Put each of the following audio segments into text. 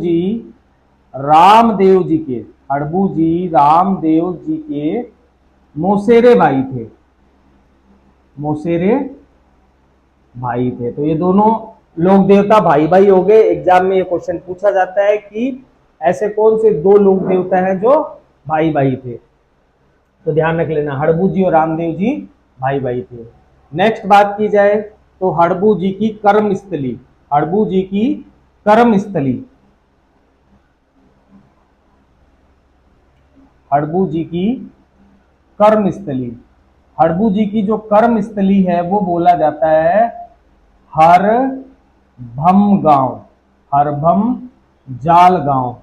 जी रामदेव जी के, हड़बू जी रामदेव जी के मौसेरे भाई थे, मौसेरे भाई थे। तो ये दोनों लोक देवता भाई भाई हो गए। एग्जाम में ये क्वेश्चन पूछा जाता है कि ऐसे कौन से दो लोक देवता हैं जो भाई भाई थे। तो ध्यान रख लेना, हड़बू जी और रामदेव जी भाई भाई थे। नेक्स्ट बात की जाए तो हड़बू जी की कर्म स्थली, हड़बू जी की कर्म स्थली, हड़बू जी की कर्म स्थली, हड़बू जी की जो कर्म स्थली है वो बोला जाता है हरभम गांव, हरभम जाल गांव,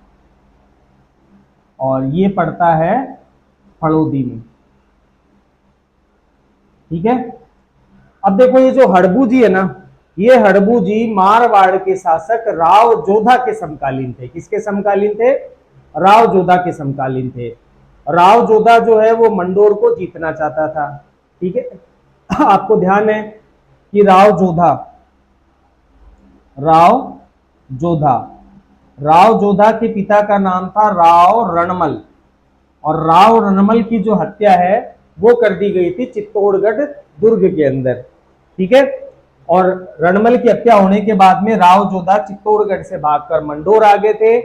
और ये पड़ता है फड़ोदी में। ठीक है, अब देखो ये जो हड़बू जी है ना, ये हड़बू जी मारवाड़ के शासक राव जोधा के समकालीन थे। किसके समकालीन थे? राव जोधा के समकालीन थे। राव जोधा जो है वो मंडोर को जीतना चाहता था। ठीक है, आपको ध्यान है कि राव जोधा, राव जोधा, राव जोधा के पिता का नाम था राव रणमल, और राव रणमल की जो हत्या है वो कर दी गई थी चित्तौड़गढ़ दुर्ग के अंदर। ठीक है, और रणमल की हत्या होने के बाद में राव जोधा चित्तौड़गढ़ से भागकर मंडोर आ गए थे।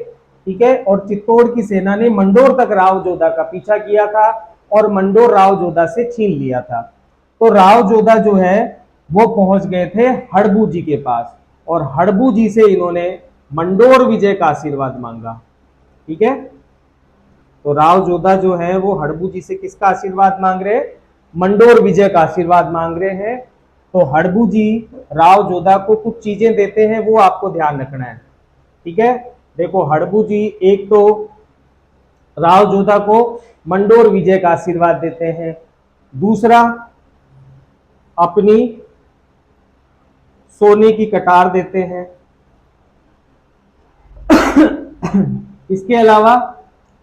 ठीक है, और चित्तौड़ की सेना ने मंडोर तक राव जोधा का पीछा किया था और मंडोर राव जोधा से छीन लिया था। तो राव जोधा जो है वो पहुंच गए थे हड़बू जी के पास, और हड़बू जी से इन्होंने मंडोर विजय का आशीर्वाद मांगा। ठीक है, तो राव जोधा जो है वो हड़बू जी से किसका आशीर्वाद मांग रहे हैं? मंडोर विजय का आशीर्वाद मांग रहे हैं। तो हड़बू जी राव जोधा को कुछ चीजें देते हैं, वो आपको ध्यान रखना है। ठीक है, देखो हड़बू जी एक तो राव जोधा को मंडोर विजय का आशीर्वाद देते हैं, दूसरा अपनी सोने की कटार देते हैं, इसके अलावा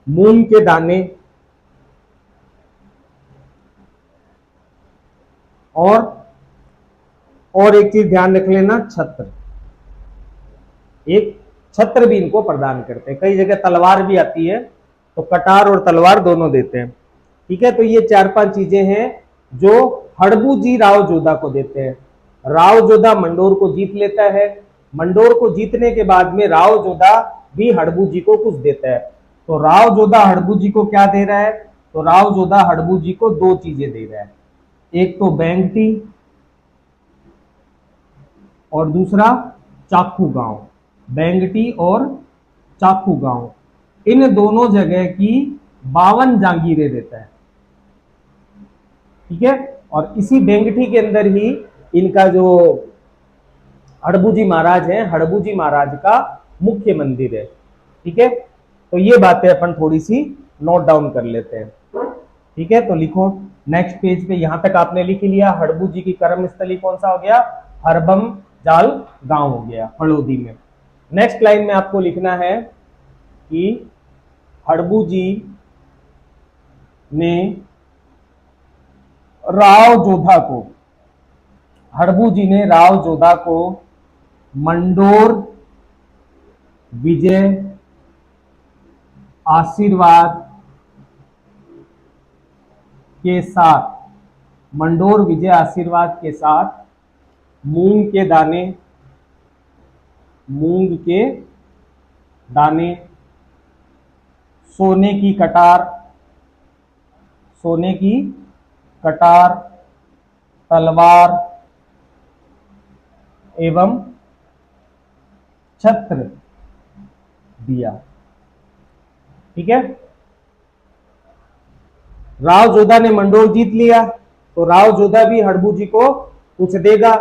मूंग के दाने, और एक चीज ध्यान रख लेना, छत्र, एक छत्र भी इनको प्रदान करते हैं। कई जगह तलवार भी आती है, तो कटार और तलवार दोनों देते हैं। ठीक है, तो ये 4-5 चीजें हैं जो हड़बू जी राव जोधा को देते हैं। राव जोधा मंडोर को जीत लेता है, मंडोर को जीतने के बाद में राव जोधा भी हड़बू जी को कुछ देता है। तो राव जोधा हड़बू जी को क्या दे रहा है? तो राव जोधा हड़बू जी को 2 चीजें दे रहा है, एक तो बैंगटी और दूसरा चाकू गांव। बैंगटी और चाकू गांव, इन दोनों जगह की 52 जागीरें देता है। ठीक है, और इसी बेंगठी के अंदर ही इनका जो हड़बू जी महाराज है, हड़बू जी महाराज का मुख्य मंदिर है। ठीक है, तो ये बातें अपन थोड़ी सी नोट डाउन कर लेते हैं। ठीक है, तो लिखो नेक्स्ट पेज पे, यहां तक आपने लिख लिया। हड़बू जी की कर्म स्थली कौन सा हो गया? हरबम जाल गांव हो गया फड़ोदी में। नेक्स्ट लाइन में आपको लिखना है कि हड़बू जी ने राव जोधा को, हड़बू जी ने राव जोधा को मंडोर विजय आशीर्वाद के साथ, मंडोर विजय आशीर्वाद के साथ मूंग के दाने, मूंग के दाने, सोने की कटार, सोने की कटार, तलवार एवं छत्र दिया। ठीक है, राव जोधा ने मंडोर जीत लिया, तो राव जोधा भी हड़बू जी को कुछ देगा।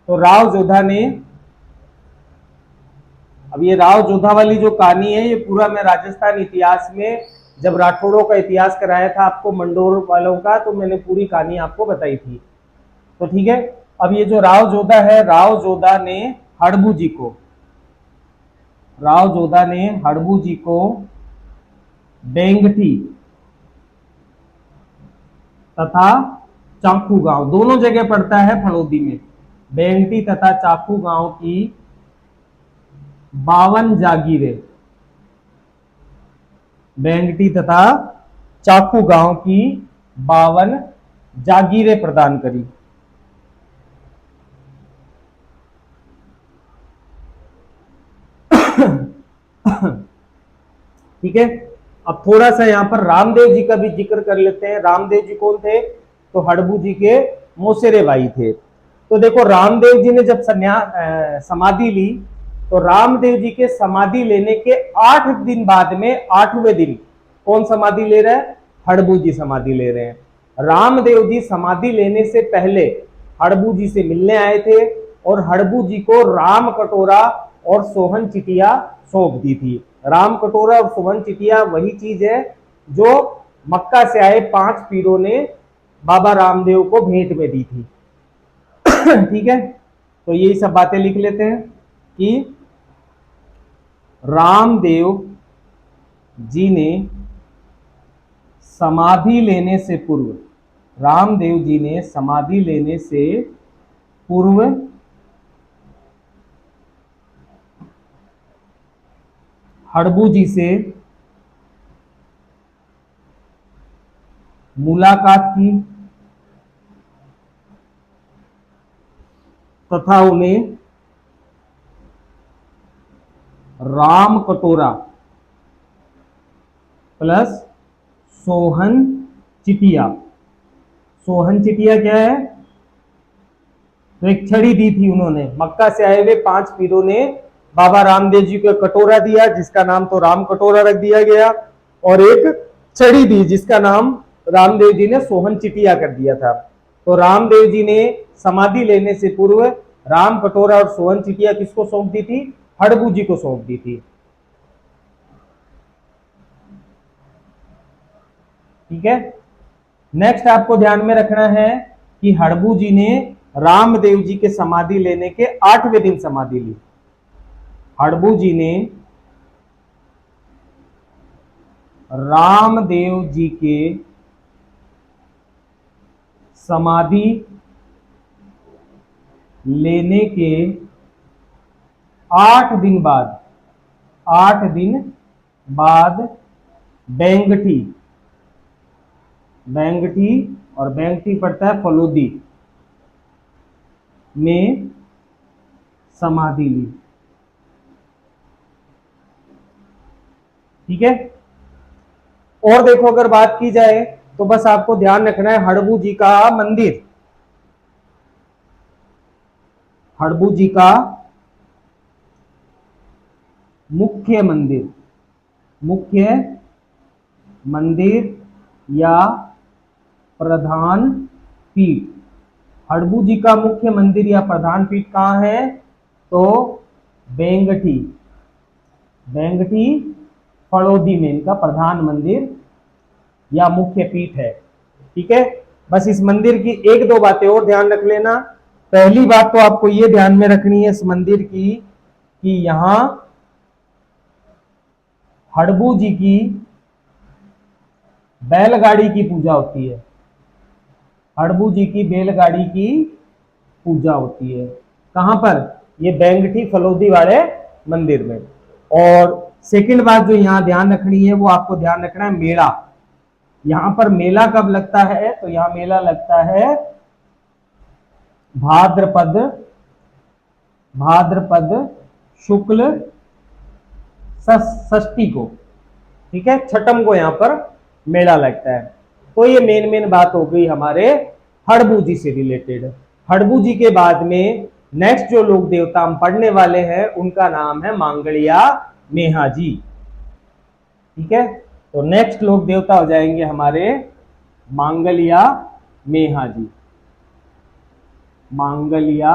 तो राव जोधा ने, अब ये राव जोधा वाली जो कहानी है ये पूरा मैं राजस्थान इतिहास में जब राठौड़ों का इतिहास कराया था आपको मंडोर वालों का, तो मैंने पूरी कहानी आपको बताई थी। तो ठीक है, अब ये जो राव जोधा है, राव जोधा ने हड़बू जी को, राव जोधा ने हड़बू जी को बेंगठी तथा चाकू गांव, दोनों जगह पड़ता है फड़ोदी में, बेंगटी तथा चाकू गांव की 52 जागीरें, बेंगटी तथा चाकू गांव की 52 जागीरें प्रदान करी। ठीक है, अब थोड़ा सा यहां पर रामदेव जी का भी जिक्र कर लेते हैं। रामदेव जी कौन थे? तो हड़बू जी के मौसेरे भाई थे। तो देखो रामदेव जी ने जब समाधि ली, तो रामदेव जी के समाधि लेने के 8 दिन बाद में 8वें दिन कौन समाधि ले रहा है? हड़बू जी समाधि ले रहे हैं। रामदेव जी समाधि लेने से पहले हड़बू जी से मिलने आए थे और हड़बू जी को राम कटोरा और सोहन चिटिया सौंप दी थी। राम कटोरा और सोहन चिटिया वही चीज है जो मक्का से आए 5 पीरों ने बाबा रामदेव को भेंट में दी थी। ठीक है, तो यही सब बातें लिख लेते हैं कि रामदेव जी ने समाधि लेने से पूर्व, रामदेव जी ने समाधि लेने से पूर्व हड़बू जी से मुलाकात की तथा उन्हें राम कटोरा प्लस सोहन चिटिया, सोहन चिटिया क्या है? तो एक छड़ी दी थी उन्होंने, मक्का से आए हुए 5 पीरों ने बाबा रामदेव जी को कटोरा दिया जिसका नाम तो राम कटोरा रख दिया गया, और एक छड़ी दी जिसका नाम रामदेव जी ने सोहन चिटिया कर दिया था। तो रामदेव जी ने समाधि लेने से पूर्व राम कटोरा और सोहन चिटिया किसको सौंप दी थी? हड़बू जी को सौंप दी थी। ठीक है, नेक्स्ट आपको ध्यान में रखना है कि हड़बू जी ने रामदेव जी के समाधि लेने के 8वें दिन समाधि ली। हड़बू जी ने रामदेव जी के समाधि लेने के 8 दिन बाद, 8 दिन बाद बेंगठी, बेंगठी और बेंगठी पड़ता है फलोदी में समाधि ली। ठीक है, और देखो अगर बात की जाए तो बस आपको ध्यान रखना है हड़बू जी का मंदिर, हड़बू जी का मुख्य मंदिर, मुख्य मंदिर या प्रधान पीठ, हड़बू जी का मुख्य मंदिर या प्रधान पीठ कहां है? तो बेंगठी, बेंगठी फड़ोदी में इनका प्रधान मंदिर या मुख्य पीठ है। ठीक है, बस इस मंदिर की 1-2 बातें और ध्यान रख लेना। पहली बात तो आपको ये ध्यान में रखनी है इस मंदिर की कि यहां हड़बू जी की बैलगाड़ी की पूजा होती है, हड़बू जी की बैलगाड़ी की पूजा होती है। कहां पर? ये बेंगठी फलोदी वाले मंदिर में। और सेकंड बात जो यहां ध्यान रखनी है वो आपको ध्यान रखना है मेला। यहां पर मेला कब लगता है? तो यहां मेला लगता है भाद्रपद, भाद्रपद शुक्ल षष्ठी को। ठीक है, छठम को यहां पर मेला लगता है। तो ये मेन बात हो गई हमारे हड़बू जी से रिलेटेड। हड़बू जी के बाद में नेक्स्ट जो लोक देवता हम पढ़ने वाले हैं उनका नाम है मांगलिया मेहा जी। ठीक है, तो नेक्स्ट लोक देवता हो जाएंगे हमारे मांगलिया मेहा जी, मांगलिया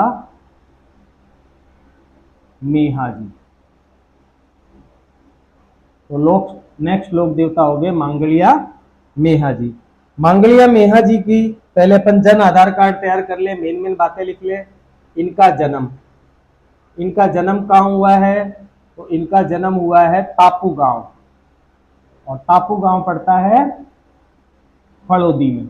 मेहा जी। तो नेक्स्ट लोक देवता हो गए मांगलिया मेहा जी। मांगलिया मेहा जी की पहले अपन जन आधार कार्ड तैयार कर ले, मेन बातें लिख ले। इनका जन्म, इनका जन्म कहां हुआ है? तो इनका जन्म हुआ है तापू गांव, और तापू गांव पड़ता है फड़ोदी में।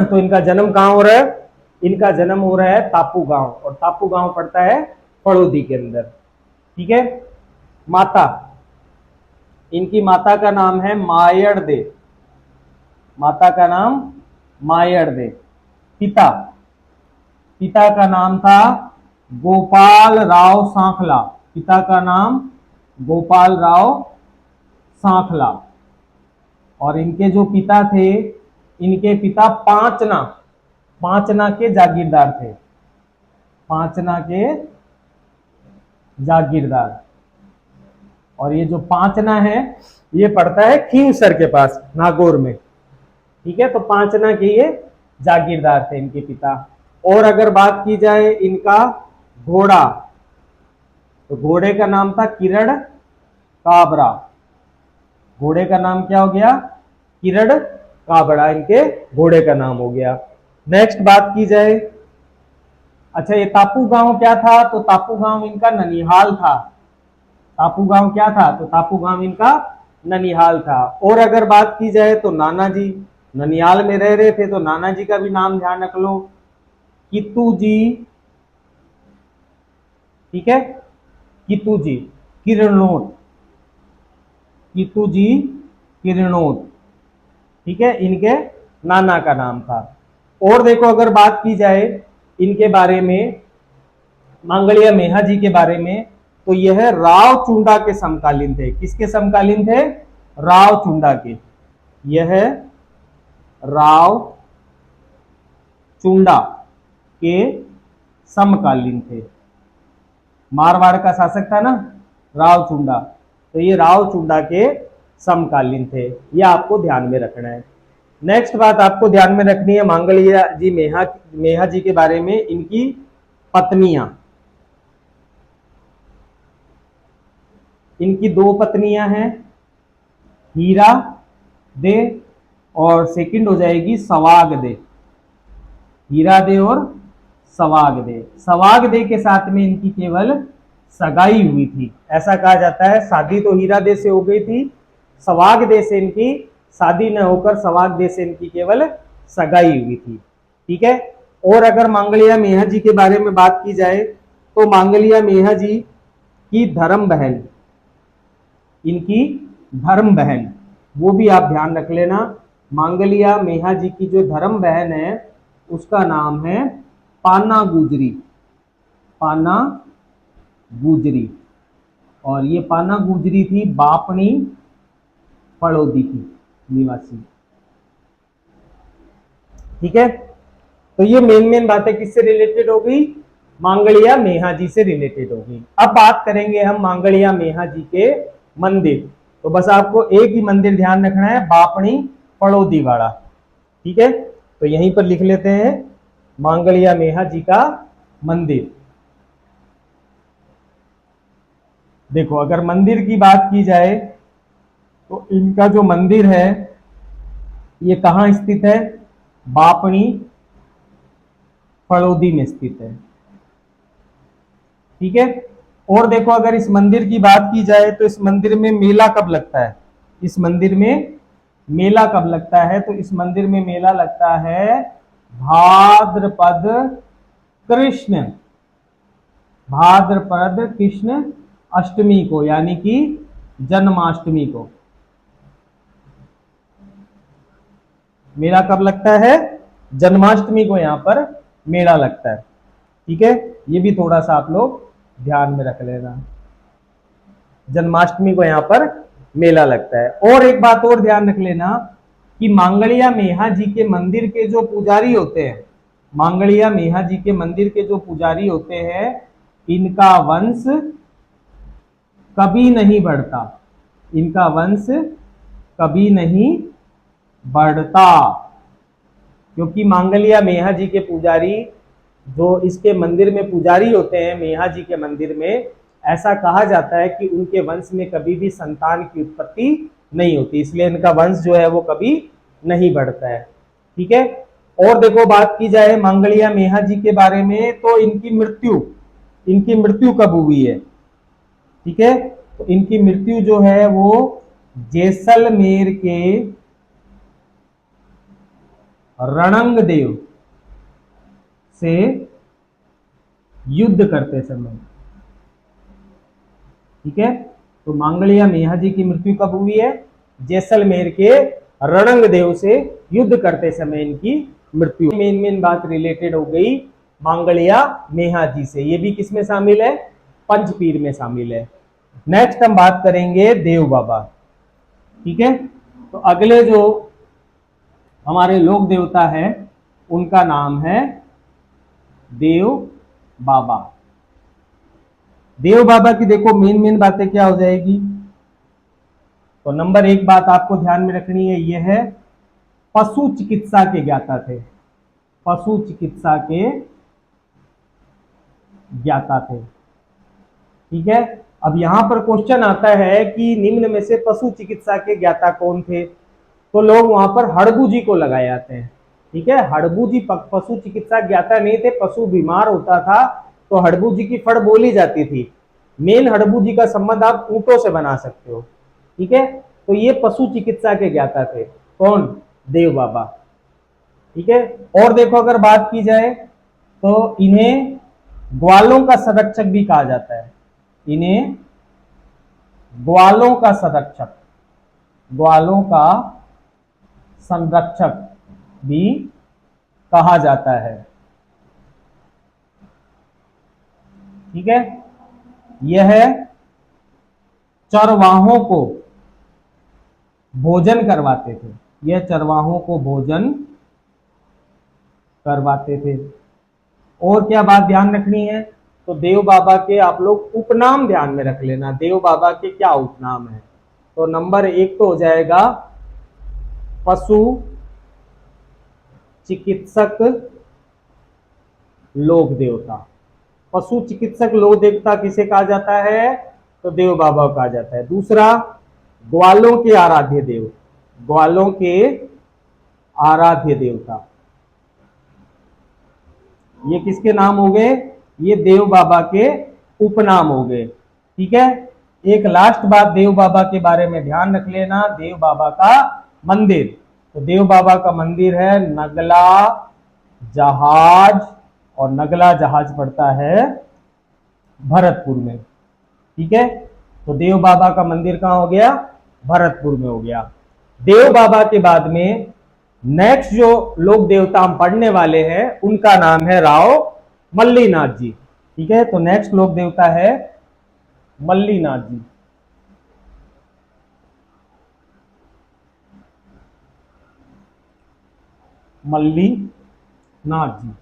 तो इनका जन्म कहां हो रहा है? इनका जन्म हो रहा है तापू गांव, और तापू गांव पड़ता है फड़ोदी के अंदर। ठीक है, माता, इनकी माता का नाम है मायड़दे, माता का नाम मायड़दे। पिता, पिता का नाम था गोपाल राव सांखला, पिता का नाम गोपाल राव सांखला। और इनके जो पिता थे, इनके पिता पांचना, पांचना के जागीरदार थे, पांचना के जागीरदार। और ये जो पांचना है ये पड़ता है खींवसर के पास नागौर में, ठीक है। तो पांचना के ये जागीरदार थे इनके पिता। और अगर बात की जाए इनका घोड़ा, तो घोड़े का नाम था किरण काबरा, घोड़े का नाम क्या हो गया, किरण काबरा, इनके घोड़े का नाम हो गया। नेक्स्ट बात की जाए, अच्छा ये टापू गांव क्या था, तो टापू गांव इनका ननिहाल था, टापू गांव क्या था, तो टापू गांव इनका ननिहाल था। और अगर बात की जाए तो नाना जी ननिहाल में रह रहे थे, तो नाना जी का भी नाम ध्यान रख लो, कित्तू जी, ठीक है, कित्तू जी किरणोत, कित्तू जी किरणोत, ठीक है, इनके नाना का नाम था। और देखो अगर बात की जाए इनके बारे में, मांगलिया मेहा जी के बारे में, तो यह राव चुंडा के समकालीन थे। किसके समकालीन थे, राव चुंडा के। यह राव चुंडा के समकालीन थे, मारवाड़ का शासक था ना राव चुंडा, तो ये राव चुंडा के समकालीन थे, ये आपको ध्यान में रखना है। नेक्स्ट बात आपको ध्यान में रखनी है मांगलिया जी मेहा जी के बारे में, इनकी पत्नियां, इनकी दो पत्नियां हैं, हीरा दे और सेकंड हो जाएगी सवाग दे, हीरा दे और सवाग दे। सवाग दे के साथ में इनकी केवल सगाई हुई थी, ऐसा कहा जाता है। शादी तो हीरा दे से हो गई थी, सवाग दे से इनकी शादी न होकर सवाग दे से इनकी केवल सगाई हुई थी, ठीक है। और अगर मांगलिया मेहा जी के बारे में बात की जाए, तो मांगलिया मेहा जी की धर्म बहन, इनकी धर्म बहन, वो भी आप ध्यान रख लेना, मांगलिया मेहा जी की जो धर्म बहन है उसका नाम है पाना गुजरी, पाना गुजरी। और ये पाना गुजरी थी बापणी पड़ोदी की निवासी, ठीक है। तो ये मेन बातें किससे रिलेटेड हो गई, मांगलिया मेहा जी से रिलेटेड हो गई। अब बात करेंगे हम मांगलिया मेहा जी के मंदिर। तो बस आपको एक ही मंदिर ध्यान रखना है, बापणी पड़ोदी वाला, ठीक है। तो यहीं पर लिख लेते हैं मांगलिया मेहा जी का मंदिर। देखो अगर मंदिर की बात की जाए तो इनका जो मंदिर है ये कहाँ स्थित है, बापणी पड़ोदी में स्थित है, ठीक है। और देखो अगर इस मंदिर की बात की जाए तो इस मंदिर में मेला कब लगता है, इस मंदिर में मेला कब लगता है, तो इस मंदिर में मेला लगता है भाद्रपद कृष्ण, भाद्रपद कृष्ण अष्टमी को, यानी कि जन्माष्टमी को। मेला कब लगता है, जन्माष्टमी को यहां पर मेला लगता है, ठीक है। ये भी थोड़ा सा आप लोग ध्यान में रख लेना, जन्माष्टमी को यहां पर मेला लगता है। और एक बात और ध्यान रख लेना कि मांगलिया मेहा जी के मंदिर के जो पुजारी होते हैं, मांगलिया मेहा जी के मंदिर के जो पुजारी होते हैं, इनका वंश कभी नहीं बढ़ता, इनका वंश कभी नहीं बढ़ता, क्योंकि मांगलिया मेहा जी के पुजारी जो इसके मंदिर में पुजारी होते हैं, मेहा जी के मंदिर में, ऐसा कहा जाता है कि उनके वंश में कभी भी संतान की उत्पत्ति नहीं होती, इसलिए इनका वंश जो है वो कभी नहीं बढ़ता है, ठीक है। और देखो बात की जाए मांगलिया मेहा जी के बारे में, तो इनकी मृत्यु कब हुई है, ठीक है। तो इनकी मृत्यु जो है वो जैसलमेर के रणंगदेव से युद्ध करते समय, ठीक है, तो मांगलिया मेहा जी की मृत्यु कब हुई है? जैसलमेर के रणंगदेव से युद्ध करते समय इनकी मृत्यु। मेन बात रिलेटेड हो गई मांगलिया मेहा जी से। ये भी किसमें शामिल है? पंचपीर में शामिल है। नेक्स्ट हम बात करेंगे देव बाबा। ठीक है, तो अगले जो हमारे लोक देवता है उनका नाम है देव बाबा। देव बाबा की देखो मेन बातें क्या हो जाएगी। तो नंबर 1 बात आपको ध्यान में रखनी है, यह है पशु चिकित्सा के ज्ञाता थे। पशु चिकित्सा के ज्ञाता थे। ठीक है, अब यहां पर क्वेश्चन आता है कि निम्न में से पशु चिकित्सा के ज्ञाता कौन थे? तो लोग वहां पर हड़बू जी को लगाए जाते हैं। ठीक है, हड़बू जी पशु चिकित्सा ज्ञाता नहीं थे। पशु बीमार होता था तो हड़बू जी की फड़ बोली जाती थी। मेन हड़बू जी का संबंध आप ऊंटों से बना सकते हो। ठीक है, तो ये पशु चिकित्सा के ज्ञाता थे। कौन? देव बाबा। ठीक है, और देखो अगर बात की जाए तो इन्हें ग्वालों का संरक्षक भी कहा जाता है। इन्हें ग्वालों का संरक्षक, ग्वालों का संरक्षक भी कहा जाता है। ठीक है, यह चरवाहों को भोजन करवाते थे। यह चरवाहों को भोजन करवाते थे। और क्या बात ध्यान रखनी है? तो देव बाबा के आप लोग उपनाम ध्यान में रख लेना। देव बाबा के क्या उपनाम है? तो नंबर 1 तो हो जाएगा पशु चिकित्सक लोक देवता। पशु चिकित्सक लोक देवता किसे कहा जाता है? तो देव बाबा को कहा जाता है। दूसरा, ग्वालों के आराध्य देव, ग्वालों के आराध्य देवता। ये किसके नाम हो गए? ये देव बाबा के उपनाम हो गए। ठीक है, एक लास्ट बात देव बाबा के बारे में ध्यान रख लेना, देव बाबा का मंदिर। तो देव बाबा का मंदिर है नगला जहाज, और नगला जहाज पड़ता है भरतपुर में। ठीक है, तो देव बाबा का मंदिर कहां हो गया? भरतपुर में हो गया। देव बाबा के बाद में नेक्स्ट जो लोक देवता हम पढ़ने वाले हैं उनका नाम है राव मल्लीनाथ जी। ठीक है, तो नेक्स्ट लोक देवता है मल्लीनाथ जी। मल्लीनाथ जी।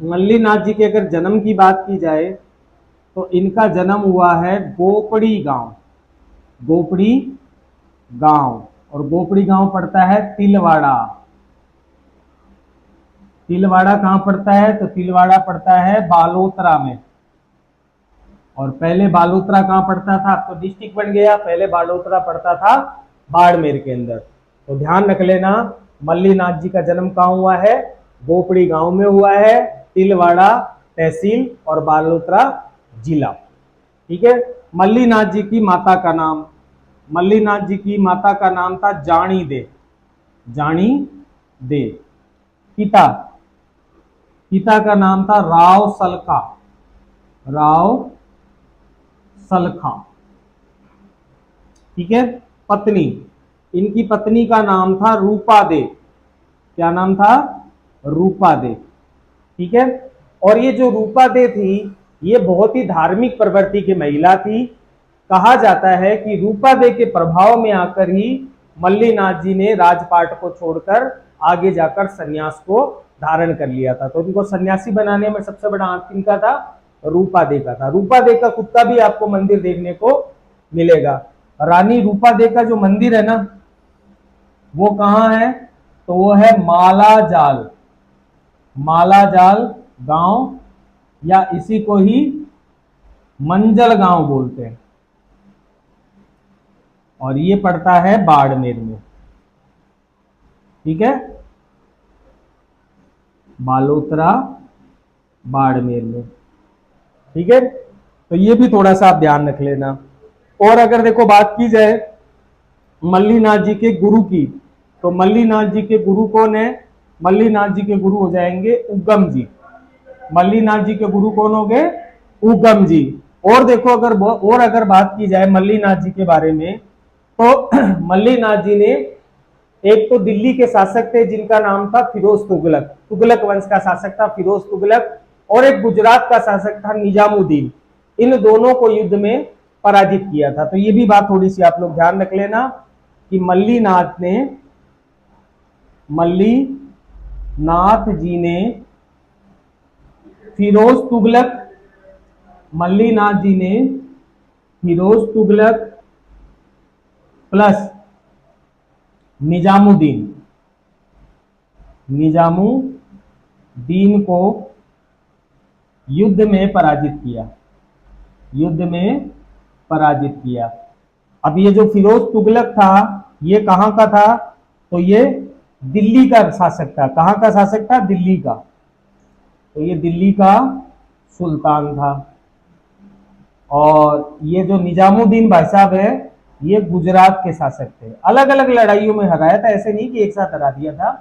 मल्लीनाथ जी के अगर जन्म की बात की जाए तो इनका जन्म हुआ है गोपड़ी गांव। गोपड़ी गांव, और गोपड़ी गांव पड़ता है तिलवाड़ा। तिलवाड़ा कहां पड़ता है? तो तिलवाड़ा पड़ता है बालोतरा में। और पहले बालोतरा कहां पड़ता था? अब तो डिस्ट्रिक्ट बन गया, पहले बालोतरा पड़ता था बाड़मेर के अंदर। तो ध्यान रख लेना, मल्लीनाथ जी का जन्म कहां हुआ है? गोपड़ी गांव में हुआ है, तिलवाड़ा तहसील और बालोतरा जिला। ठीक है, मल्लीनाथ जी की माता का नाम, मल्लीनाथ जी की माता का नाम था जानी दे। जानी दे। पिता, पिता का नाम था राव सलखा। राव सलखा। ठीक है, पत्नी, इनकी पत्नी का नाम था रूपा दे। क्या नाम था? रूपा दे। ठीक है, और ये जो रूपा दे थी ये बहुत ही धार्मिक प्रवृत्ति की महिला थी। कहा जाता है कि रूपा दे के प्रभाव में आकर ही मल्लीनाथ जी ने राजपाट को छोड़कर आगे जाकर सन्यास को धारण कर लिया था। तो उनको सन्यासी बनाने में सबसे बड़ा हाथ किनका था? रूपा दे का था। रूपा दे का खुद का भी आपको मंदिर देखने को मिलेगा। रानी रूपा दे का जो मंदिर है ना वो कहां है? तो वो है मालाजाल। मालाजाल गांव, या इसी को ही मंजल गांव बोलते हैं, और ये पड़ता है बाड़मेर में। ठीक है, बालोतरा बाड़मेर में। ठीक है, तो ये भी थोड़ा सा आप ध्यान रख लेना। और अगर देखो बात की जाए मल्लीनाथ जी के गुरु की, तो मल्लीनाथ जी के गुरु कौन है? मल्लीनाथ जी के गुरु हो जाएंगे उगम जी। मल्लीनाथ जी के गुरु कौन हो गए? उगम जी। और देखो अगर बात की जाए मल्लीनाथ जी के बारे में, तो मल्लीनाथ जी ने, एक तो दिल्ली के शासक थे जिनका नाम था फिरोज तुगलक, तुगलक वंश का शासक था फिरोज तुगलक, और एक गुजरात का शासक था निजामुद्दीन। इन दोनों को युद्ध में पराजित किया था। तो ये भी बात थोड़ी सी आप लोग ध्यान रख लेना कि मल्लीनाथ जी ने फिरोज तुगलक, मल्लीनाथ जी ने फिरोज तुगलक प्लस निजामुद्दीन को युद्ध में पराजित किया। अब ये जो फिरोज तुगलक था, ये कहां का था? तो ये दिल्ली का शासक था। कहां का शासक था? दिल्ली का। तो ये दिल्ली का सुल्तान था। और ये जो निजामुद्दीन भाई साहब है, ये गुजरात के शासक थे। अलग अलग लड़ाइयों में हराया था, ऐसे नहीं कि एक साथ हरा दिया था।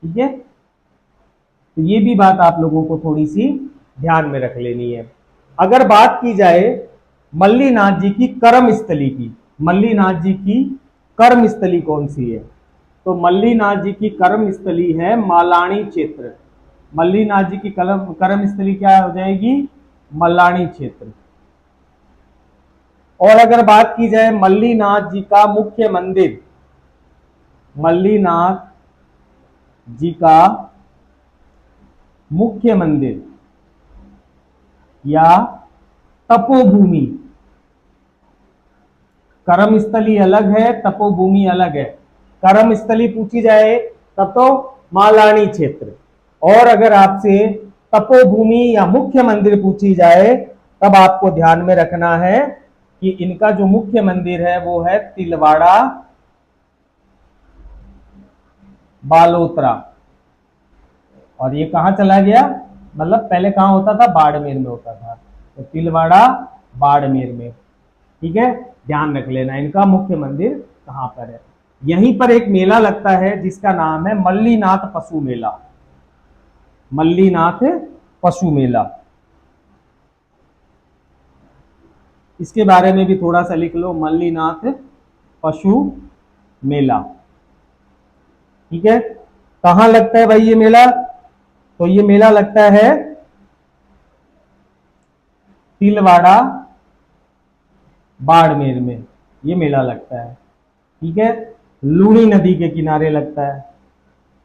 ठीक है, तो ये भी बात आप लोगों को थोड़ी सी ध्यान में रख लेनी है। अगर बात की जाए मल्लीनाथ जी की कर्मस्थली की, मल्लीनाथ जी की कर्मस्थली कौन सी है? तो मल्लीनाथ जी की कर्मस्थली है मालानी क्षेत्र। मल्लीनाथ जी की कर्मस्थली क्या हो जाएगी? मल्लानी क्षेत्र। और अगर बात की जाए मल्लीनाथ जी का मुख्य मंदिर, मल्लीनाथ जी का मुख्य मंदिर या तपोभूमि, कर्मस्थली अलग है, तपोभूमि अलग है। कर्मस्थली पूछी जाए तब तो मालानी क्षेत्र, और अगर आपसे तपोभूमि या मुख्य मंदिर पूछी जाए तब आपको ध्यान में रखना है कि इनका जो मुख्य मंदिर है वो है तिलवाड़ा बालोतरा। और ये कहां चला गया? मतलब पहले कहां होता था? बाड़मेर में होता था। तो तिलवाड़ा बाड़मेर में। ठीक है, ध्यान रख लेना इनका मुख्य मंदिर कहां पर है। यहीं पर एक मेला लगता है जिसका नाम है मल्लीनाथ पशु मेला। मल्लीनाथ पशु मेला, इसके बारे में भी थोड़ा सा लिख लो, मल्लीनाथ पशु मेला। ठीक है, कहां लगता है भाई ये मेला? तो ये मेला लगता है तिलवाड़ा बाड़मेर में, ये मेला लगता है। ठीक है, लूणी नदी के किनारे लगता है,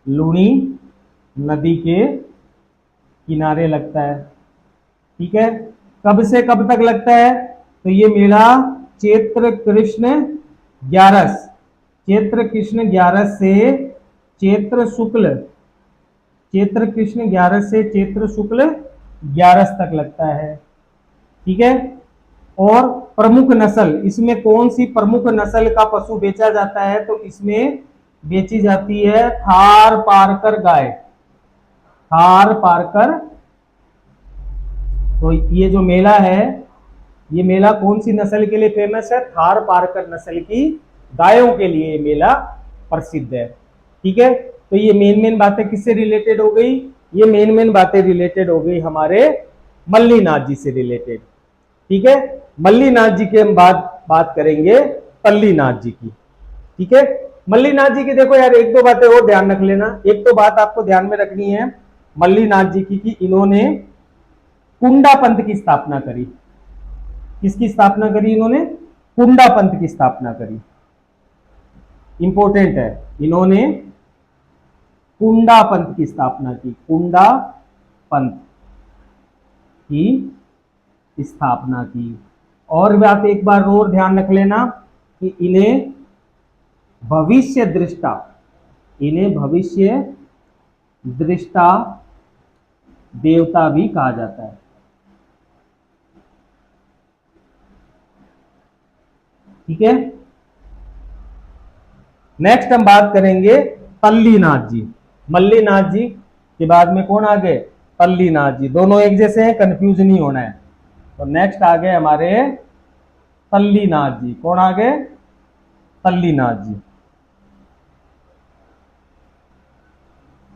लूणी नदी के किनारे लगता है। ठीक है, कब से कब तक लगता है? तो ये मेला चैत्र कृष्ण 11 से चैत्र कृष्ण 11 से चैत्र शुक्ल 11 तक लगता है। ठीक है, और प्रमुख नस्ल, इसमें कौन सी प्रमुख नस्ल का पशु बेचा जाता है? तो इसमें बेची जाती है थार पारकर गाय, थार पारकर। तो ये जो मेला है, ये मेला कौन सी नस्ल के लिए फेमस है? थार पारकर नस्ल की गायों के लिए ये मेला प्रसिद्ध है। ठीक है, तो ये मेन बातें किससे रिलेटेड हो गई? ये मेन बातें रिलेटेड हो गई हमारे मल्लीनाथ जी से रिलेटेड। ठीक है, मल्लीनाथ जी के हम बात करेंगे पल्लीनाथ जी की। ठीक है, मल्लीनाथ जी की देखो यार एक दो बातें और ध्यान रख लेना। एक तो बात आपको ध्यान में रखनी है मल्लीनाथ जी की कि इन्होंने कुंडा पंथ की स्थापना करी। किसकी स्थापना करी इन्होंने? कुंडा पंथ की स्थापना करी। इंपॉर्टेंट है, इन्होंने कुंडा पंथ की स्थापना की, कुंडा पंथ की स्थापना की। और बात एक बार और ध्यान रख लेना कि इन्हें भविष्य दृष्टा देवता भी कहा जाता है। ठीक है, नेक्स्ट हम बात करेंगे पल्लीनाथ जी। मल्लीनाथ जी के बाद में कौन आ गए? पल्लीनाथ जी। दोनों एक जैसे हैं, कंफ्यूज नहीं होना है। तो नेक्स्ट आ गए हमारे पल्लीनाथ जी। कौन आ गए? पल्लीनाथ जी।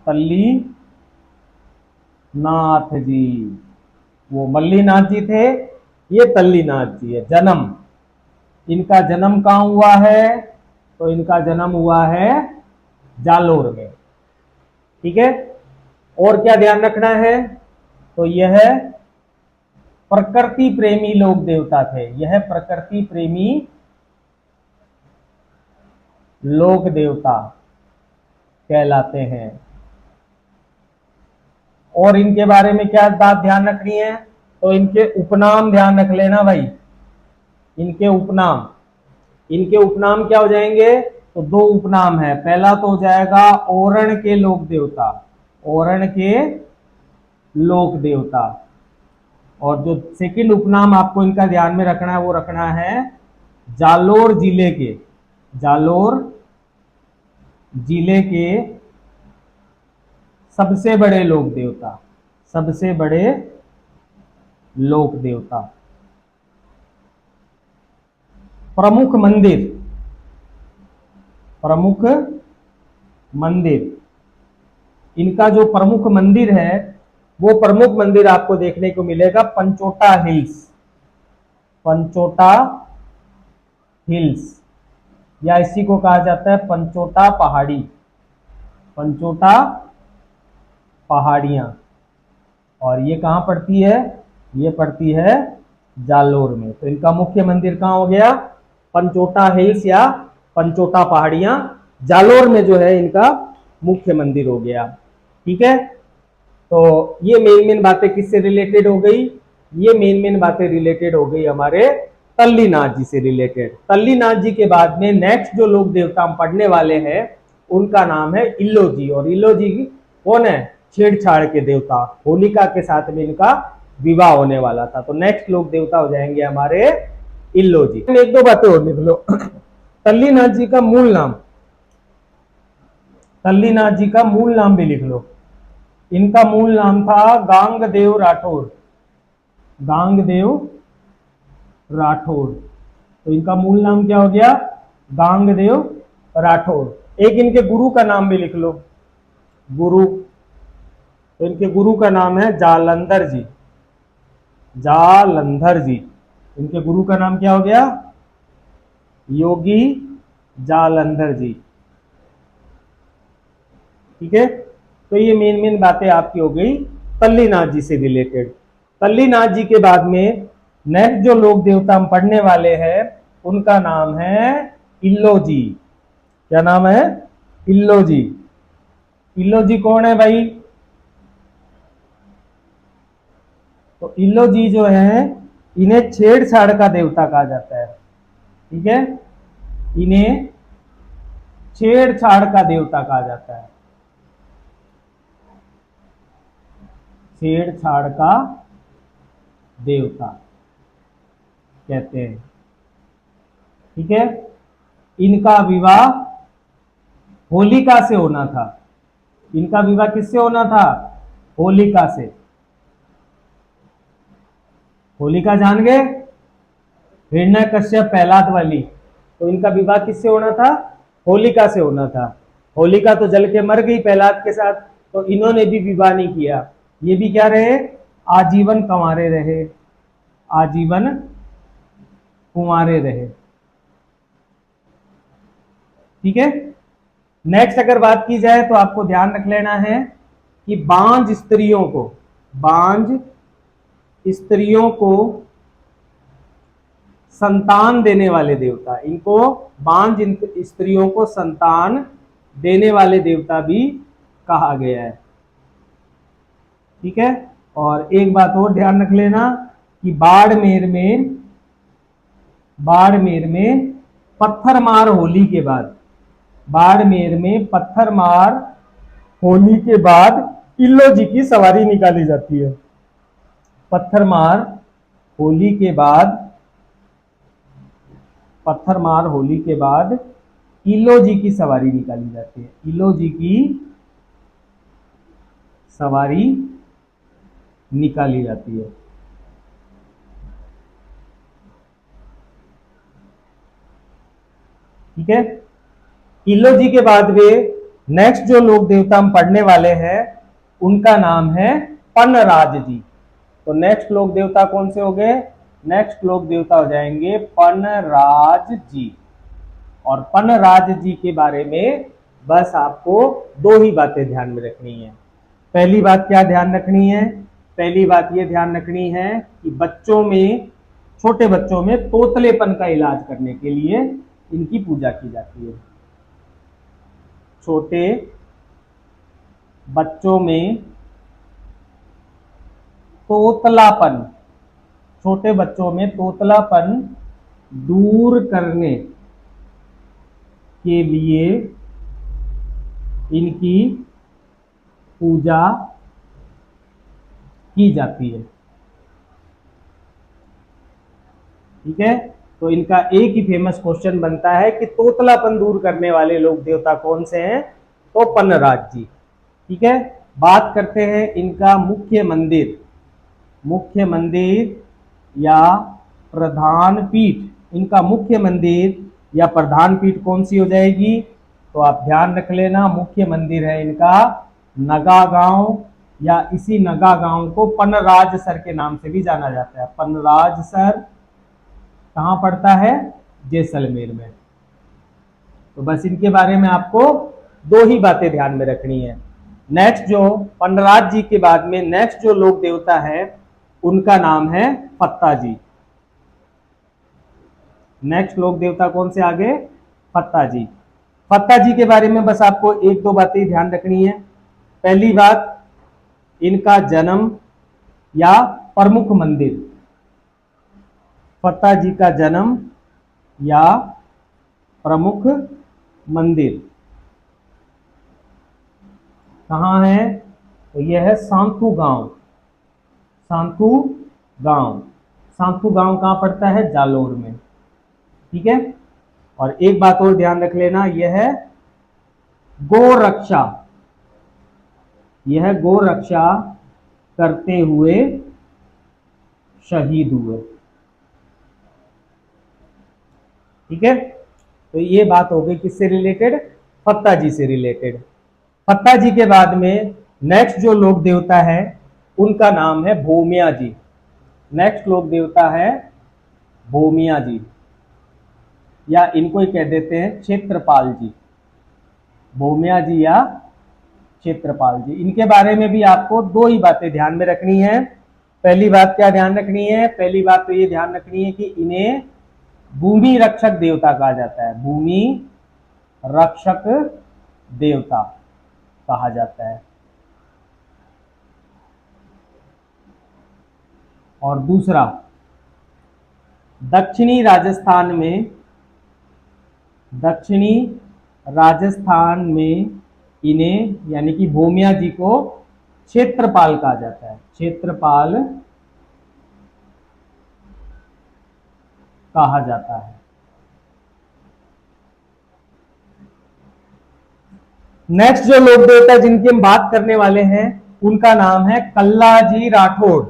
तल्ली नाथ जी, वो मल्लीनाथ जी थे, ये तल्लीनाथ जी है। जन्म, इनका जन्म कहाँ हुआ है? तो इनका जन्म हुआ है जालोर में। ठीक है, और क्या ध्यान रखना है? तो यह प्रकृति प्रेमी लोक देवता थे, यह प्रकृति प्रेमी लोक देवता कहलाते हैं। और इनके बारे में क्या बात ध्यान रखनी है? तो इनके उपनाम ध्यान रख लेना भाई। इनके उपनाम, इनके उपनाम क्या हो जाएंगे? तो दो उपनाम है। पहला तो हो जाएगा ओरण के लोक देवता, ओरण के लोक देवता। और जो सेकंड उपनाम आपको इनका ध्यान में रखना है वो रखना है जालोर जिले के, जालोर जिले के सबसे बड़े लोक देवता, सबसे बड़े लोक देवता। प्रमुख मंदिर, प्रमुख मंदिर, इनका जो प्रमुख मंदिर है वो प्रमुख मंदिर आपको देखने को मिलेगा पंचोटा हिल्स, पंचोटा हिल्स, या इसी को कहा जाता है पंचोटा पहाड़ी, पंचोटा पहाड़ियां। और ये कहां पड़ती है? ये पड़ती है जालोर में। तो इनका मुख्य मंदिर कहां हो गया? पंचोटा हिल्स या पंचोटा पहाड़ियां, जालोर में जो है इनका मुख्य मंदिर हो गया। ठीक है, तो ये मेन बातें किससे रिलेटेड हो गई? ये मेन बातें रिलेटेड हो गई हमारे तल्लीनाथ जी से रिलेटेड। तल्लीनाथ जी के बाद में नेक्स्ट जो लोक देवता हम पढ़ने वाले हैं उनका नाम है इल्लो जी। और इल्लो जी कौन है? छेड़छाड़ के देवता, होलिका के साथ में इनका विवाह होने वाला था। तो नेक्स्ट लोक देवता हो जाएंगे हमारे इल्लो जी। एक दो बातें और लिख लो। तल्लीनाथ जी का मूल नाम, तल्लीनाथ जी का मूल नाम भी लिख लो। इनका मूल नाम था गांगदेव राठौर, गांगदेव राठौर। तो इनका मूल नाम क्या हो गया? गांगदेव राठौर। एक इनके गुरु का नाम भी लिख लो, गुरु। तो इनके गुरु का नाम है जालंधर जी, जालंधर जी। इनके गुरु का नाम क्या हो गया? योगी जालंधर जी। ठीक है, तो ये मेन बातें आपकी हो गई तल्लीनाथ जी से रिलेटेड। तल्लीनाथ जी के बाद में नेक्स्ट जो लोक देवता हम पढ़ने वाले हैं उनका नाम है इल्लो जी। क्या नाम है? इल्लो जी। इल्लो जी कौन है भाई? तो इल्लो जी जो है इन्हें छेड़छाड़ का देवता कहा जाता है। ठीक है, इन्हें छेड़छाड़ का देवता कहा जाता है, छेड़छाड़ का देवता कहते हैं। ठीक है, इनका विवाह होलिका से होना था। इनका विवाह किससे होना था? होलिका से। होलिका जान गए? हिरण्य कश्यप प्रहलाद वाली। तो इनका विवाह किससे होना था? होलिका से होना था। होलिका तो जल के मर गई प्रहलाद के साथ, तो इन्होंने भी विवाह नहीं किया। ये भी क्या रहे? आजीवन कुंवारे रहे, आजीवन कुंवारे रहे। ठीक है, नेक्स्ट अगर बात की जाए तो आपको ध्यान रख लेना है कि बांझ स्त्रियों को, बांझ स्त्रियों को संतान देने वाले देवता, इनको बांझ स्त्रियों को संतान देने वाले देवता भी कहा गया है। ठीक है, और एक बात और ध्यान रख लेना कि बाड़मेर में पत्थरमार होली के बाद, बाड़मेर में पत्थरमार होली के बाद इल्लो जी की सवारी निकाली जाती है। पत्थरमार होली के बाद, पत्थरमार होली के बाद इल्लो जी की सवारी निकाली जाती है। इल्लो जी की सवारी निकाली जाती है। ठीक है, इल्लो जी के बाद वे नेक्स्ट जो लोक देवता हम पढ़ने वाले हैं उनका नाम है पनराज जी। तो नेक्स्ट लोक देवता कौन से हो गए? नेक्स्ट लोक देवता हो जाएंगे पनराज जी। और पनराज जी के बारे में बस आपको दो ही बातें ध्यान में रखनी है। पहली बात क्या ध्यान रखनी है? पहली बात ये ध्यान रखनी है कि बच्चों में, छोटे बच्चों में तोतलेपन का इलाज करने के लिए इनकी पूजा की जाती है। छोटे बच्चों में तोतलापन, छोटे बच्चों में तोतलापन दूर करने के लिए इनकी पूजा की जाती है। ठीक है, तो इनका एक ही फेमस क्वेश्चन बनता है कि तोतलापन दूर करने वाले लोक देवता कौन से हैं? तो पनराज जी। ठीक है, बात करते हैं इनका मुख्य मंदिर, मुख्य मंदिर या प्रधान पीठ। इनका मुख्य मंदिर या प्रधान पीठ कौन सी हो जाएगी? तो आप ध्यान रख लेना, मुख्य मंदिर है इनका नगागांव, या इसी नगागांव को पनराजसर के नाम से भी जाना जाता है। पनराजसर कहां पड़ता है? जैसलमेर में। तो बस इनके बारे में आपको दो ही बातें ध्यान में रखनी है। नेक्स्ट जो पनराज जी के बाद में नेक्स्ट जो लोक देवता है उनका नाम है फत्ता जी। नेक्स्ट लोक देवता कौन से आगे? फत्ता जी। फत्ता जी के बारे में बस आपको एक दो बातें ध्यान रखनी है। पहली बात, इनका जन्म या प्रमुख मंदिर, फत्ता जी का जन्म या प्रमुख मंदिर कहाँ है? तो यह है सांखू गांव। सांखू गांव, सांखू गांव कहाँ पड़ता है? जालोर में। ठीक है, और एक बात और ध्यान रख लेना, यह है गोरक्षा, यह गोरक्षा करते हुए शहीद हुए। ठीक है, तो ये बात हो गई किससे रिलेटेड? फत्ता जी से रिलेटेड। फत्ता जी के बाद में नेक्स्ट जो लोक देवता है उनका नाम है भोमिया जी। नेक्स्ट लोक देवता है भोमिया जी, या इनको ही कह देते हैं क्षेत्रपाल जी। भोमिया जी या क्षेत्रपाल जी, इनके बारे में भी आपको दो ही बातें ध्यान में रखनी है। पहली बात क्या ध्यान रखनी है? पहली बात तो ये ध्यान रखनी है कि इन्हें भूमि रक्षक देवता कहा जाता है। भूमि रक्षक देवता कहा जाता है। और दूसरा, दक्षिणी राजस्थान में, दक्षिणी राजस्थान में इन्हें यानी कि भोमिया जी को क्षेत्रपाल कहा जाता है। क्षेत्रपाल कहा जाता है। नेक्स्ट जो लोक देवता जिनकी हम बात करने वाले हैं उनका नाम है कल्लाजी राठौड़।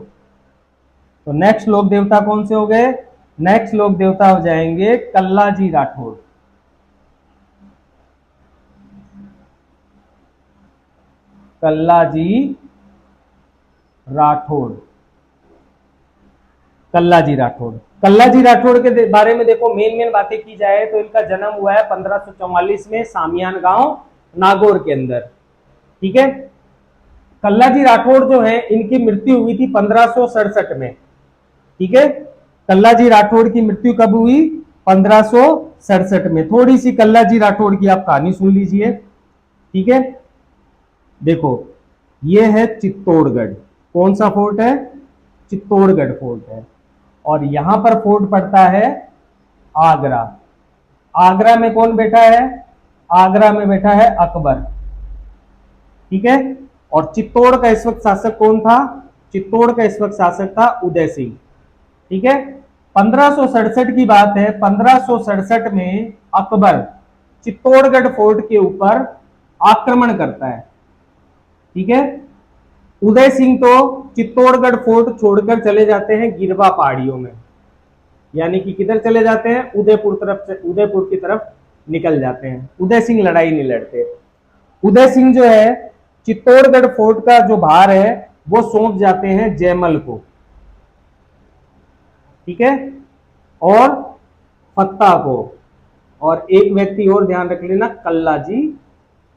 तो नेक्स्ट लोक देवता कौन से हो गए? नेक्स्ट लोक देवता हो जाएंगे कल्लाजी राठौड़। कल्लाजी राठौड़, कल्लाजी राठौड़। कल्लाजी राठौड़ के बारे में देखो, मेन बातें की जाए तो इनका जन्म हुआ है 1544 में सामियान गांव नागौर के अंदर। ठीक है, कल्लाजी राठौड़ जो है इनकी मृत्यु हुई थी 1567 में। ठीक है, कल्लाजी राठौड़ की मृत्यु कब हुई? 1567 में। थोड़ी सी कल्लाजी राठौड़ की आप कहानी सुन लीजिए। ठीक है, देखो ये है चित्तौड़गढ़। कौन सा फोर्ट है? चित्तौड़गढ़ फोर्ट है। और यहां पर फोर्ट पड़ता है आगरा। आगरा में कौन बैठा है? आगरा में बैठा है अकबर। ठीक है, और चित्तौड़ का इस वक्त शासक कौन था? चित्तौड़ का इस वक्त शासक था उदय सिंह। ठीक है, 1567 की बात है। 1567 में अकबर चित्तौड़गढ़ फोर्ट के ऊपर आक्रमण करता है। ठीक है, उदय सिंह तो चित्तौड़गढ़ फोर्ट छोड़कर चले जाते हैं गिरवा पहाड़ियों में, यानी कि किधर चले जाते हैं? उदयपुर की तरफ निकल जाते हैं। उदय सिंह लड़ाई नहीं लड़ते। उदय सिंह जो है चित्तौड़गढ़ फोर्ट का जो भार है वो सौंप जाते हैं जयमल को, ठीक है, और फत्ता को, और एक व्यक्ति और ध्यान रख लेना, कल्लाजी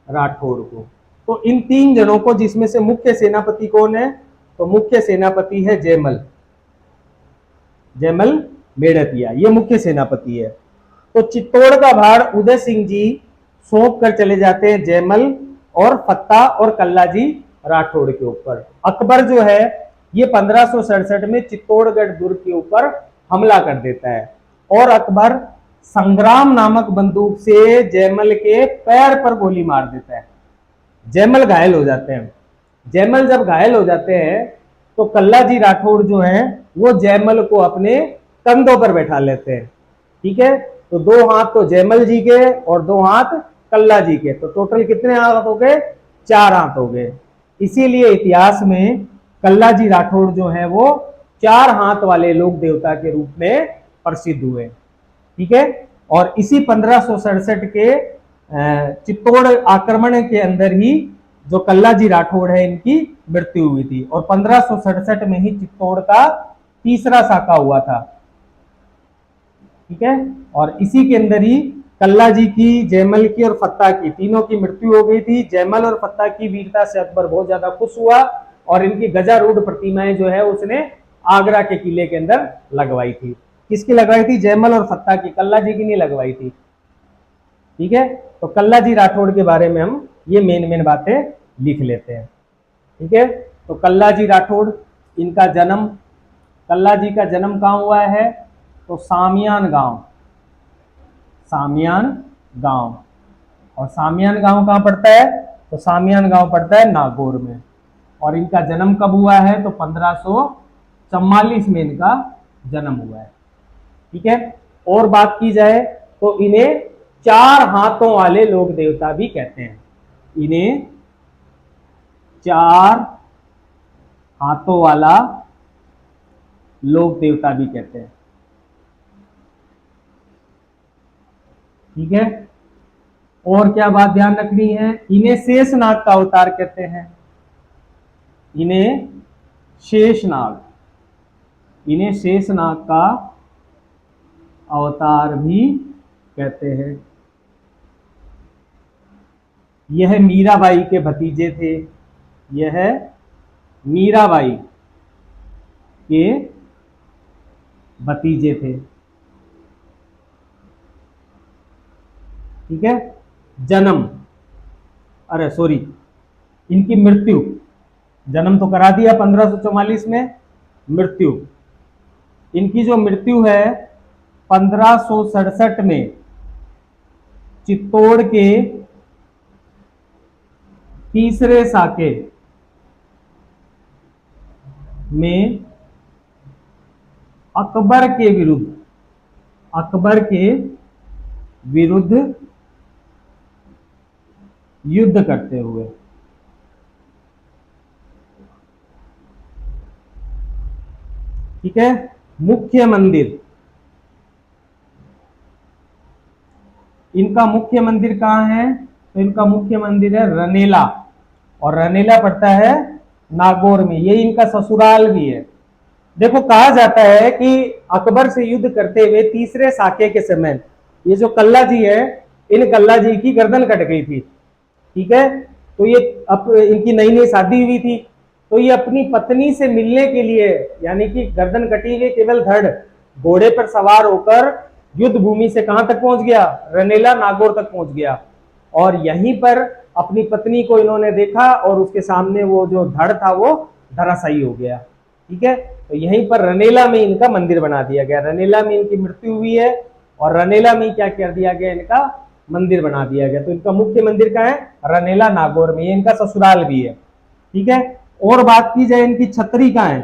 राठौड़ को। तो इन 3 जनों को, जिसमें से मुख्य सेनापति कौन है, तो मुख्य सेनापति है जयमल, जयमल मेड़तिया, ये मुख्य सेनापति है। तो चित्तौड़ का भार उदय सिंह जी सौंप कर चले जाते हैं जयमल और फत्ता और कल्लाजी राठौड़ के ऊपर। अकबर जो है ये 1567 में चित्तौड़गढ़ दुर्ग के ऊपर हमला कर देता है और अकबर संग्राम नामक बंदूक से जयमल के पैर पर गोली मार देता है। जयमल घायल हो जाते हैं। जयमल जब घायल हो जाते हैं तो कल्लाजी राठौड़ जो हैं वो जयमल को अपने कंधों पर बैठा लेते हैं, ठीक है। तो 2 हाथ तो जयमल जी के और 2 हाथ कल्लाजी के, तो टोटल कितने हाथ हो गए, 4 हाथ हो गए। इसीलिए इतिहास में कल्लाजी राठौड़ जो है वो 4 हाथ वाले लोक देवता के रूप में प्रसिद्ध हुए, ठीक है। और इसी 1567 के चित्तौड़ आक्रमण के अंदर ही जो कल्लाजी राठौड़ है इनकी मृत्यु हुई थी, और 1567 में ही चित्तौड़ का तीसरा साका हुआ था, ठीक है। और इसी के अंदर ही कल्लाजी की, जयमल की और फत्ता की, तीनों की मृत्यु हो गई थी। जयमल और फत्ता की वीरता से अकबर बहुत ज्यादा खुश हुआ और इनकी गजारूढ़ प्रतिमाएं जो है उसने आगरा के किले के अंदर लगवाई थी। किसकी लगवाई थी, जयमल और फत्ता की, कल्लाजी की नहीं लगवाई थी, ठीक है। तो कल्लाजी राठौड़ के बारे में हम ये मेन बातें लिख लेते हैं, ठीक है। तो कल्लाजी राठौड़, इनका जन्म, कल्लाजी का जन्म कहाँ हुआ है, तो सामियान गांव, सामियान गांव। और सामियान गांव कहाँ पड़ता है, तो सामियान गांव पड़ता है नागौर में। और इनका जन्म कब हुआ है, तो 1544 में इनका जन्म हुआ है, ठीक है। और बात की जाए तो इन्हें 4 हाथों वाले लोक देवता भी कहते हैं, इन्हें 4 हाथों वाला लोक देवता भी कहते हैं, ठीक है। और क्या बात ध्यान रखनी है, इन्हें शेषनाग का अवतार कहते हैं, इन्हें शेषनाग, इन्हें शेषनाग का अवतार भी कहते हैं। यह मीराबाई के भतीजे थे, यह मीराबाई के भतीजे थे, ठीक है। जन्म, अरे सॉरी, इनकी मृत्यु, जन्म तो करा दिया 1544 में, मृत्यु, इनकी जो मृत्यु है 1567 में चित्तौड़ के तीसरे साके में अकबर के विरुद्ध युद्ध करते हुए, ठीक है। मुख्य मंदिर, इनका मुख्य मंदिर कहाँ है, तो इनका मुख्य मंदिर है रनेला, और रनेला पड़ता है नागौर में, ये इनका ससुराल भी है। देखो कहा जाता है कि अकबर से युद्ध करते हुए तीसरे साके के समय ये जो कल्लाजी है, इन कल्लाजी की गर्दन कट गई थी, ठीक है। तो ये इनकी नई नई शादी हुई थी, तो ये अपनी पत्नी से मिलने के लिए, यानी कि गर्दन कटी हुई केवल धड़, घोड़े पर सवार होकर युद्ध भूमि से कहां तक पहुंच गया, रनेला नागौर तक पहुंच गया। और यहीं पर अपनी पत्नी को इन्होंने देखा और उसके सामने वो जो धड़ था वो धराशायी हो गया, ठीक है। तो यहीं पर रनेला में इनका मंदिर बना दिया गया, रनेला में इनकी मृत्यु हुई है और रनेला में क्या कर दिया गया, इनका मंदिर बना दिया गया। तो इनका मुख्य मंदिर कहाँ है, रनेला नागौर में, ये इनका ससुराल भी है, ठीक है। और बात की जाए इनकी छतरी कहाँ है,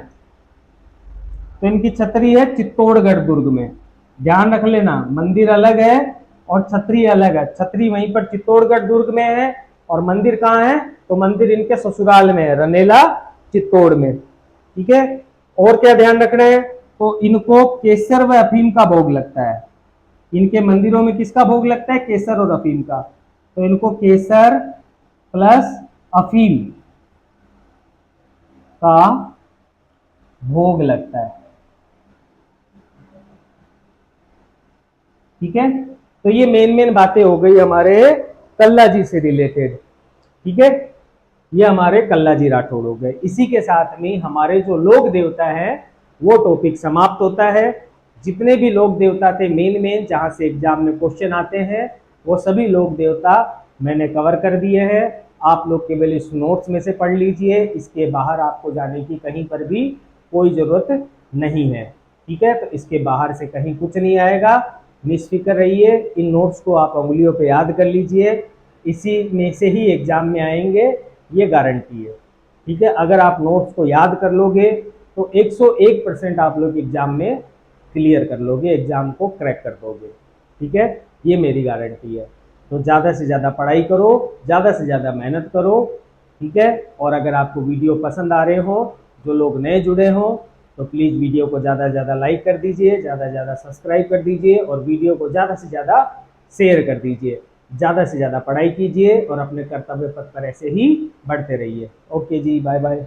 तो इनकी छतरी है चित्तौड़गढ़ दुर्ग में। ध्यान रख लेना, मंदिर अलग है और छतरी अलग है। छतरी वहीं पर चित्तौड़गढ़ दुर्ग में है और मंदिर कहाँ है, तो मंदिर इनके ससुराल में है, रनेला चित्तौड़ में, ठीक है। और क्या ध्यान रखना है, तो इनको केसर व अफीम का भोग लगता है, इनके मंदिरों में किसका भोग लगता है, केसर और अफीम का। तो इनको केसर प्लस अफीम का भोग लगता है। ठीक है, तो ये मेन बातें हो गई हमारे कल्ला जी से रिलेटेड। ठीक है, ये हमारे कल्ला जी राठौड़ हो गए। इसी के साथ में हमारे जो लोक देवता है वो टॉपिक समाप्त होता है। जितने भी लोक देवता थे मेन जहां से एग्जाम में क्वेश्चन आते हैं वो सभी लोक देवता मैंने कवर कर दिए हैं। आप लोग केवल इस नोट्स में से पढ़ लीजिए, इसके बाहर आपको जाने की कहीं पर भी कोई जरूरत नहीं है। ठीक है, तो इसके बाहर से कहीं कुछ नहीं आएगा, निश्फिक्र रहिए। इन नोट्स को आप उंगलियों पे याद कर लीजिए, इसी में से ही एग्जाम में आएंगे, ये गारंटी है। ठीक है, अगर आप नोट्स को याद कर लोगे तो 101% आप लोग एग्जाम में क्लियर कर लोगे, एग्जाम को क्रैक कर दोगे। ठीक है, ये मेरी गारंटी है। तो ज़्यादा से ज़्यादा पढ़ाई करो, ज़्यादा से ज़्यादा मेहनत करो। ठीक है, और अगर आपको वीडियो पसंद आ रहे हो, जो लोग नए जुड़े हो, तो प्लीज़ वीडियो को ज़्यादा से ज़्यादा लाइक कर दीजिए, ज़्यादा से ज़्यादा सब्सक्राइब कर दीजिए और वीडियो को ज़्यादा से ज़्यादा शेयर कर दीजिए। ज़्यादा से ज़्यादा पढ़ाई कीजिए और अपने कर्तव्य पथ पर ऐसे ही बढ़ते रहिए। ओके जी, बाय बाय।